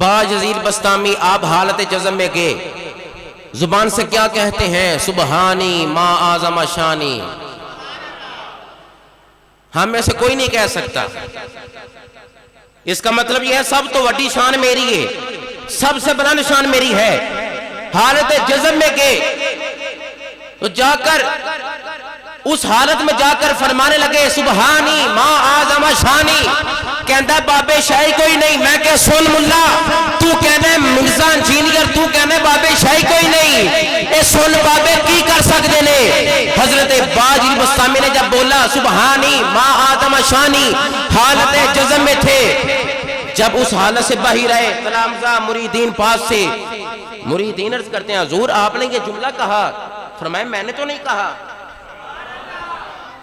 باجزیر بستامی آپ حالت جزم میں گئے، زبان سے کیا کہتے ہیں؟ سبحانی ما اعظم شانی۔ ہم میں سے کوئی نہیں کہہ سکتا۔ اس کا مطلب یہ ہے سب تو وڈی شان میری ہے، سب سے بلند شان میری ہے۔ حالت جزم میں گئے تو جا کر اس حالت میں جا کر فرمانے لگے سبحانی ما اعظم شانی۔ کہندہ بابے شاہی کوئی نہیں، میں کہ سن ملا تو کہنے مرزا انجینئر، تو کہنے بابے شاہی کوئی نہیں، اے سن بابے کی کر سکتے نے۔ حضرت باجی بستامی نے جب بولا سبحانی ما اعظم شانی، حالت جزم میں تھے، جب اس حالت سے باہر آئے تلامذہ مریدین پاس سے، مریدین عرض کرتے ہیں حضور آپ نے یہ جملہ کہا؟ فرمایا میں نے تو نہیں کہا۔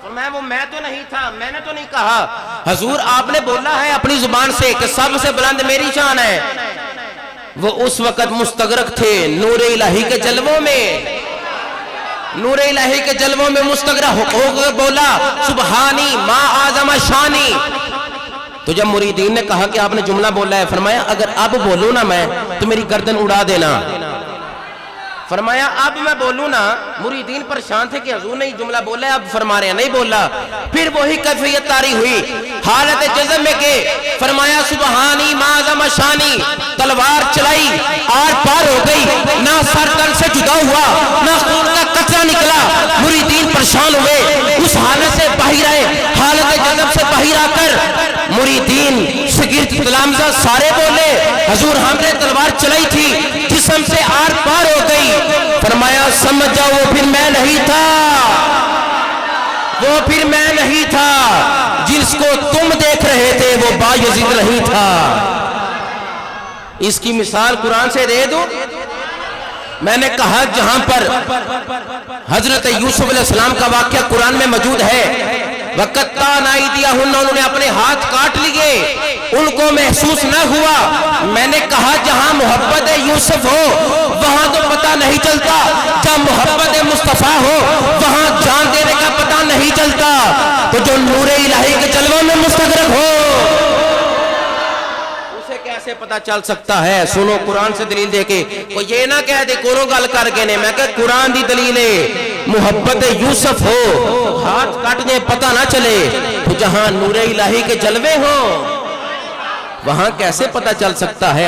فرمایا وہ میں تو نہیں تھا، میں نے تو نہیں کہا۔ حضور آپ نے بولا ہے اپنی زبان سے کہ سب سے بلند میری شان ہے۔ وہ اس وقت مستغرق تھے نور الہی کے جلووں میں، نور الہی کے جلووں میں مستغرق ہو کر بولا سبحانی ما اعظم شانی۔ تو جب مریدین نے کہا کہ آپ نے جملہ بولا ہے، فرمایا اگر اب بولوں نا میں تو میری گردن اڑا دینا۔ فرمایا اب میں بولوں نا، مریدین پریشان تھے کہ حضور نے یہ جملہ بولا ہے، اب فرما رہے ہیں نہیں بولا۔ پھر وہی کیفیت طاری ہوئی، حالت جزم میں گئے، فرمایا سبحانی ما اعظم شانی، تلوار چلائی، آر پار ہو گئی، نہ سر تن سے جدا ہوا، نہ خون کا قطرہ نکلا۔ مریدین پریشان ہوئے، اس حالت سے باہر آئے، حالت جزم سے باہر آ کر مریدین شاگرد تلامذہ سارے بولے حضور ہم نے تلوار چلائی تھی، جسم سے آر پار ہو گئی۔ فرمایا سمجھ جاؤ وہ پھر میں نہیں تھا، وہ پھر میں نہیں تھا، جس کو تم دیکھ رہے تھے وہ باجزید نہیں تھا۔ اس کی مثال قرآن سے دے دو۔ میں نے کہا جہاں پر حضرت یوسف علیہ السلام کا واقعہ قرآن میں موجود ہے، وَقَطَّعْنَا أَيْدِيَهُنَّ، انہوں نے اپنے ہاتھ کاٹ لیے، ان کو محسوس نہ ہوا۔ میں نے کہا جہاں محبت یوسف ہو وہاں تو پتہ نہیں چلتا، جب محبت مصطفیٰ ہو وہاں جان دینے کا پتہ نہیں چلتا۔ تو جو نور الہی کے جلووں میں مستغرق ہو اسے کیسے پتہ چل سکتا ہے؟ سنو قرآن سے دلیل دے کے، کوئی یہ نہ کہہ دے کونوں گل کر کے نے، میں کہ قرآن دی دلیل ہے۔ محبت یوسف ہو ہاتھ کاٹ دے پتہ نہ چلے، تو جہاں نور الہی کے جلوے ہوں وہاں کیسے پتہ چل سکتا ہے؟